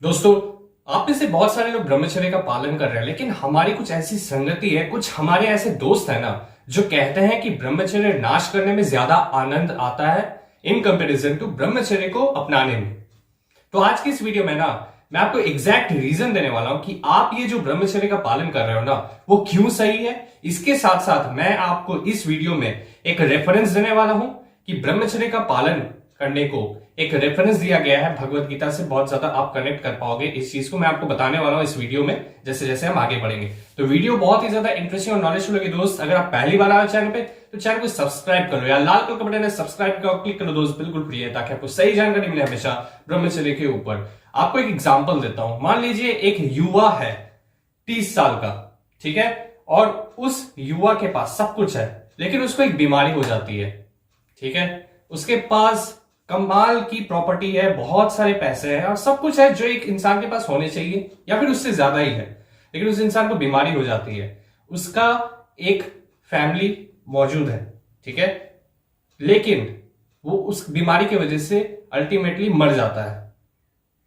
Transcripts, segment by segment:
दोस्तों, आप में से बहुत सारे लोग ब्रह्मचर्य का पालन कर रहे हैं, लेकिन हमारी कुछ ऐसी संगति है, कुछ हमारे ऐसे दोस्त हैं ना जो कहते हैं कि ब्रह्मचर्य नाश करने में ज्यादा आनंद आता है इन कंपैरिजन टू ब्रह्मचर्य को अपनाने में। तो आज की इस वीडियो में ना मैं आपको एग्जैक्ट रीजन देने वाला हूं कि आप ये जो ब्रह्मचर्य का पालन कर रहे हो ना वो क्यों सही है। इसके साथ साथ मैं आपको इस वीडियो में एक रेफरेंस देने वाला हूं कि ब्रह्मचर्य का पालन करने को एक रेफरेंस दिया गया है भगवत गीता से, बहुत ज्यादा आप कनेक्ट कर पाओगे इस चीज को। मैं आपको बताने वाला हूं इस वीडियो में जैसे जैसे हम आगे बढ़ेंगे। तो वीडियो बहुत ही ज्यादा इंटरेस्टिंग और नॉलेजफुल होगी दोस्त। अगर आप पहली बार आए चैनल पे तो चैनल को सब्सक्राइब कर लो यार, लाल कलर का बटन है सब्सक्राइब का क्लिक करो दोस्त, बिल्कुल फ्री है, ताकि आपको सही जानकारी मिले हमेशा ब्रह्मचर्य के ऊपर। आपको एक एग्जाम्पल देता हूं। मान लीजिए एक युवा है 30 साल का, ठीक है, और उस युवा के पास सब कुछ है लेकिन उसको एक बीमारी हो जाती है, ठीक है। उसके पास कमाल की प्रॉपर्टी है, बहुत सारे पैसे हैं और सब कुछ है जो एक इंसान के पास होने चाहिए या फिर उससे ज्यादा ही है, लेकिन उस इंसान को बीमारी हो जाती है। उसका एक फैमिली मौजूद है, ठीक है, लेकिन वो उस बीमारी की वजह से अल्टीमेटली मर जाता है।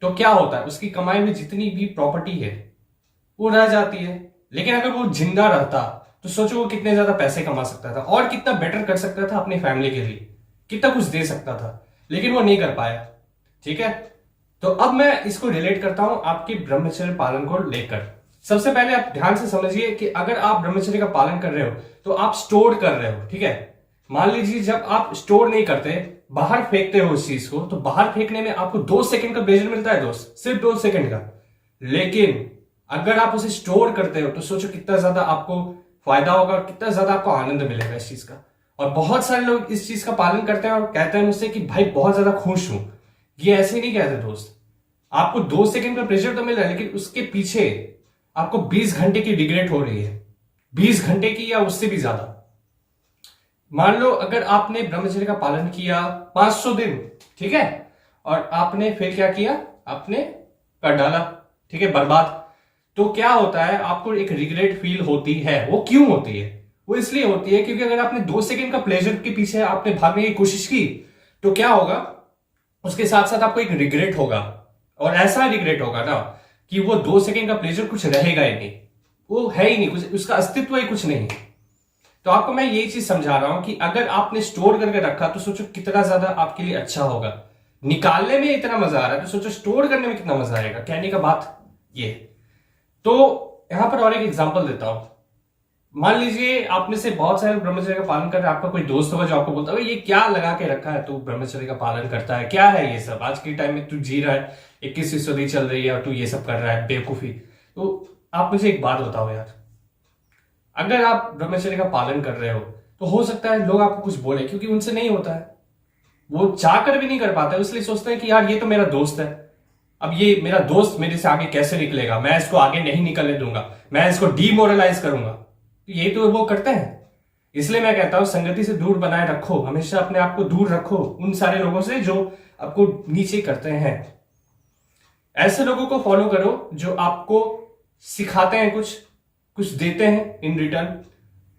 तो क्या होता है, उसकी कमाई में जितनी भी प्रॉपर्टी है वो रह जाती है। लेकिन अगर वो जिंदा रहता तो सोचो वो कितने ज्यादा पैसे कमा सकता था और कितना बेटर कर सकता था अपनी फैमिली के लिए, कितना कुछ दे सकता था, लेकिन वो नहीं कर पाया, ठीक है। तो अब मैं इसको रिलेट करता हूं आपके ब्रह्मचर्य पालन को लेकर। सबसे पहले आप ध्यान से समझिए कि अगर आप ब्रह्मचर्य का पालन कर रहे हो तो आप स्टोर कर रहे हो, ठीक है। मान लीजिए जब आप स्टोर नहीं करते, बाहर फेंकते हो उस चीज को, तो बाहर फेंकने में आपको 2 सेकंड का प्लेजर मिलता है दोस्त, सिर्फ 2 सेकंड का। लेकिन अगर आप उसे स्टोर करते हो तो सोचो कितना ज्यादा आपको फायदा होगा, कितना ज्यादा आपको आनंद मिलेगा इस चीज का। और बहुत सारे लोग इस चीज का पालन करते हैं और कहते हैं मुझसे कि भाई बहुत ज्यादा खुश हूं। ये ऐसे ही नहीं कहते दोस्त। आपको 2 सेकंड का प्रेशर तो मिल रहा है, लेकिन उसके पीछे आपको 20 घंटे की रिग्रेट हो रही है, 20 घंटे की या उससे भी ज्यादा। मान लो अगर आपने ब्रह्मचर्य का पालन किया 500 दिन, ठीक है, और आपने फिर क्या किया, आपने कर डाला, ठीक है, बर्बाद। तो क्या होता है, आपको एक रिग्रेट फील होती है। वो क्यों होती है? वो इसलिए होती है क्योंकि अगर आपने 2 सेकंड का प्लेजर के पीछे आपने भागने की कोशिश की तो क्या होगा, उसके साथ साथ आपको एक रिग्रेट होगा। और ऐसा रिग्रेट होगा ना कि वो 2 सेकंड का प्लेजर कुछ रहेगा ही नहीं, वो है ही नहीं, कुछ उसका अस्तित्व ही कुछ नहीं। तो आपको मैं ये चीज समझा रहा हूं कि अगर आपने स्टोर करके रखा तो सोचो कितना ज्यादा आपके लिए अच्छा होगा। निकालने में इतना मजा आ रहा है तो सोचो स्टोर करने में कितना मजा आएगा। कहने का बात ये। तो यहां पर और एक एग्जांपल देता हूं। मान लीजिए आप में से बहुत सारे ब्रह्मचर्य का पालन कर रहे हैं, आपका कोई दोस्त होगा जो आपको बोलता है ये क्या लगा के रखा है, तू ब्रह्मचर्य का पालन करता है, क्या है ये सब, आज के टाइम में तू जी रहा है, 21वीं सदी चल रही है और तू ये सब कर रहा है, बेवकूफी। तो आप मुझे एक बात बताओ यार, अगर आप ब्रह्मचर्य का पालन कर रहे हो तो हो सकता है लोग आपको कुछ बोले, क्योंकि उनसे नहीं होता है, वो चाहकर भी नहीं कर पाते, इसलिए सोचते हैं कि यार ये तो मेरा दोस्त है, अब ये मेरा दोस्त मेरे से आगे कैसे निकलेगा, मैं इसको आगे नहीं निकलने दूंगा, मैं इसको डीमोरलाइज करूंगा। तो यही तो वो करते हैं। इसलिए मैं कहता हूं संगति से दूर बनाए रखो, हमेशा अपने आप को दूर रखो उन सारे लोगों से जो आपको नीचे करते हैं। ऐसे लोगों को फॉलो करो जो आपको सिखाते हैं, कुछ कुछ देते हैं इन रिटर्न।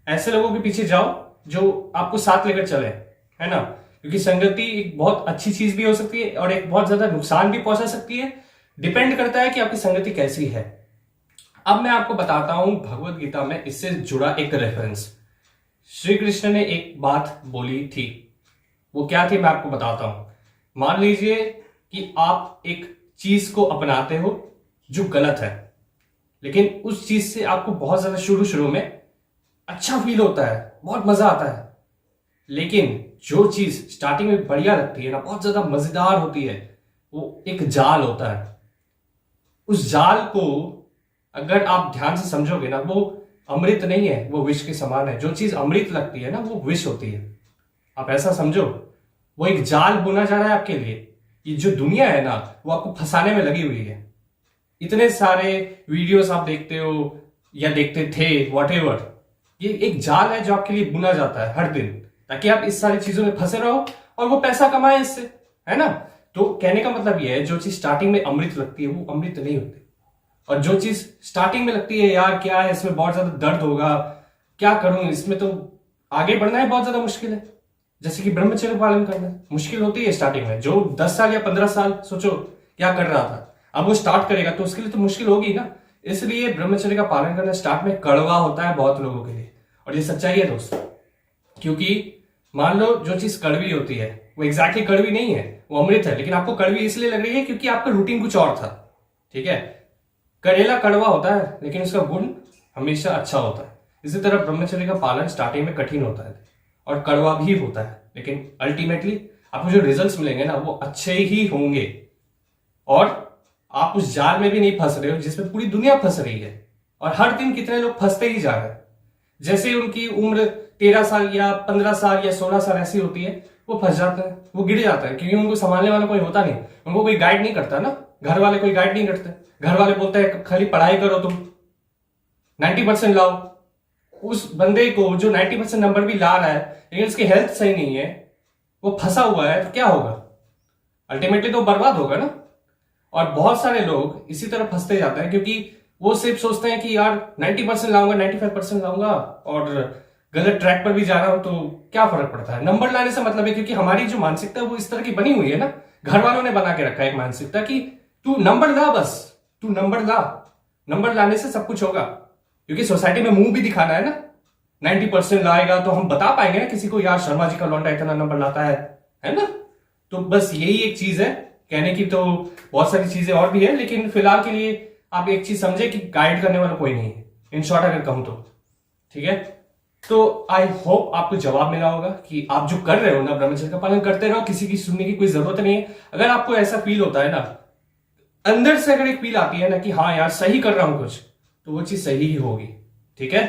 ऐसे लोगों के पीछे जाओ जो आपको साथ लेकर चले, है ना, क्योंकि संगति एक बहुत अच्छी चीज भी हो सकती है और एक बहुत ज्यादा नुकसान भी पहुंचा सकती है। डिपेंड करता है कि आपकी संगति कैसी है। अब मैं आपको बताता हूं भगवत गीता में इससे जुड़ा एक रेफरेंस। श्री कृष्ण ने एक बात बोली थी, वो क्या थी मैं आपको बताता हूं। मान लीजिए कि आप एक चीज को अपनाते हो जो गलत है, लेकिन उस चीज से आपको बहुत ज्यादा शुरू शुरू में अच्छा फील होता है, बहुत मजा आता है। लेकिन जो चीज स्टार्टिंग में बढ़िया लगती है ना, बहुत ज्यादा मजेदार होती है, वो एक जाल होता है। उस जाल को अगर आप ध्यान से समझोगे ना, वो अमृत नहीं है, वो विष के समान है। जो चीज अमृत लगती है ना वो विष होती है। आप ऐसा समझो, वो एक जाल बुना जा रहा है आपके लिए। ये जो दुनिया है ना वो आपको फंसाने में लगी हुई है। इतने सारे वीडियोस आप देखते हो या देखते थे, व्हाटएवर, ये एक जाल है जो आपके लिए बुना जाता है हर दिन, ताकि आप इस सारी चीजों में फंसे रहो और वो पैसा कमाए इससे, है ना। तो कहने का मतलब ये है, जो चीज स्टार्टिंग में अमृत लगती है वो अमृत नहीं होती। और जो चीज स्टार्टिंग में लगती है यार क्या है इसमें, बहुत ज्यादा दर्द होगा, क्या करूं इसमें, तो आगे बढ़ना है बहुत ज्यादा मुश्किल है। जैसे कि ब्रह्मचर्य पालन करना मुश्किल होती है स्टार्टिंग में। जो 10 साल या 15 साल सोचो क्या कर रहा था, अब वो स्टार्ट करेगा तो उसके लिए तो मुश्किल होगी ना। इसलिए ब्रह्मचर्य का पालन करना स्टार्ट में कड़वा होता है बहुत लोगों के लिए, और ये सच्चाई है दोस्तों। क्योंकि मान लो जो चीज कड़वी होती है वो एग्जैक्टली कड़वी नहीं है, वो अमृत है, लेकिन आपको कड़वी इसलिए लग रही है क्योंकि आपका रूटीन कुछ और था। ठीक है, करेला कड़वा होता है लेकिन उसका गुण हमेशा अच्छा होता है। इसी तरह ब्रह्मचर्य का पालन स्टार्टिंग में कठिन होता है और कड़वा भी होता है, लेकिन अल्टीमेटली आपको जो रिजल्ट्स मिलेंगे ना वो अच्छे ही होंगे। और आप उस जाल में भी नहीं फंस रहे हो जिसमें पूरी दुनिया फंस रही है, और हर दिन कितने लोग फंसते ही जा रहे हैं। जैसे ही उनकी उम्र 13 साल या 15 साल या 16 साल ऐसी होती है, वो फंस जाते हैं, वो गिर जाते हैं, क्योंकि उनको संभालने वाला कोई होता नहीं, उनको कोई गाइड नहीं करता ना। घर वाले कोई गाइड नहीं करते, घर वाले बोलते हैं खाली पढ़ाई करो, तुम 90% लाओ। उस बंदे को जो 90% नंबर भी ला रहा है लेकिन उसकी हेल्थ सही नहीं है, वो फंसा हुआ है, तो क्या होगा? अल्टीमेटली तो बर्बाद होगा ना। और बहुत सारे लोग इसी तरह फंसते जाते हैं क्योंकि वो सिर्फ सोचते हैं कि यार 90% लाऊंगा, 95% लाऊंगा और गलत ट्रैक पर भी जा रहा हूं तो क्या फर्क पड़ता है। नंबर लाने से मतलब है, क्योंकि हमारी जो मानसिकता है वो इस तरह की बनी हुई है ना, घर वालों ने बना के रखा है एक मानसिकता कि तू नंबर ला, बस तू नंबर ला, नंबर लाने से सब कुछ होगा। क्योंकि सोसाइटी में मुंह भी दिखाना है ना, 90% लाएगा तो हम बता पाएंगे ना किसी को, यार शर्मा जी का लौंडा इतना नंबर लाता है ना। तो बस यही एक चीज है कहने की, तो बहुत सारी चीजें और भी है, लेकिन फिलहाल के लिए आप एक चीज समझे कि गाइड करने वाला कोई नहीं है, इन शॉर्ट अगर कहूं तो। ठीक है, तो आई होप आपको जवाब मिला होगा कि आप जो कर रहे हो ना ब्रह्मचर्य का पालन करते रहो, किसी की सुनने की कोई जरूरत नहीं है। अगर आपको ऐसा फील होता है ना, अंदर से अगर एक फील आती है ना कि हाँ यार सही कर रहा हूं कुछ, तो वो चीज सही ही होगी। ठीक है,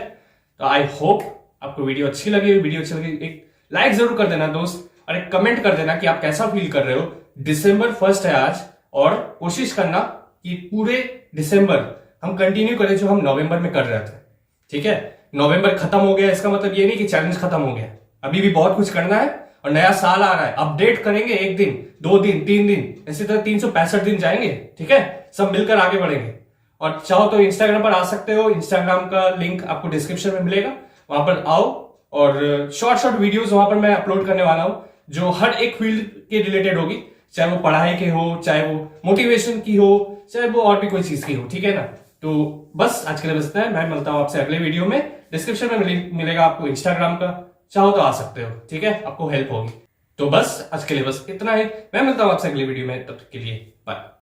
तो आई होप आपको वीडियो अच्छी लगी। वीडियो अच्छी लगी एक लाइक जरूर कर देना दोस्त, और एक कमेंट कर देना कि आप कैसा फील कर रहे हो। December 1 है आज, और कोशिश करना कि पूरे दिसंबर हम कंटिन्यू करें जो हम नवंबर में कर रहे थे। ठीक है, नवंबर खत्म हो गया इसका मतलब ये नहीं कि चैलेंज खत्म हो गया, अभी भी बहुत कुछ करना है और नया साल आ रहा है। अपडेट करेंगे, 1 दिन 2 दिन 3 दिन इसी तरह 365 दिन जाएंगे। ठीक है, सब मिलकर आगे बढ़ेंगे। और चाहो तो इंस्टाग्राम पर आ सकते हो, इंस्टाग्राम का लिंक आपको डिस्क्रिप्शन में मिलेगा, वहां पर आओ। और शॉर्ट वीडियोस वहां पर मैं अपलोड करने वाला हूं जो हर एक फील्ड के रिलेटेड होगी, चाहे वो पढ़ाई के हो, चाहे वो मोटिवेशन की हो, चाहे वो और भी कोई चीज की हो। ठीक है ना, तो बस आज के लिए बस इतना है। मैं मिलता हूं आपसे अगले वीडियो में। डिस्क्रिप्शन में मिलेगा आपको इंस्टाग्राम का, चाहो तो आ सकते हो। ठीक है, आपको हेल्प होगी। तो बस आज के लिए बस इतना है। मैं मिलता हूं आपसे अगले वीडियो में, तब तक के लिए बाय।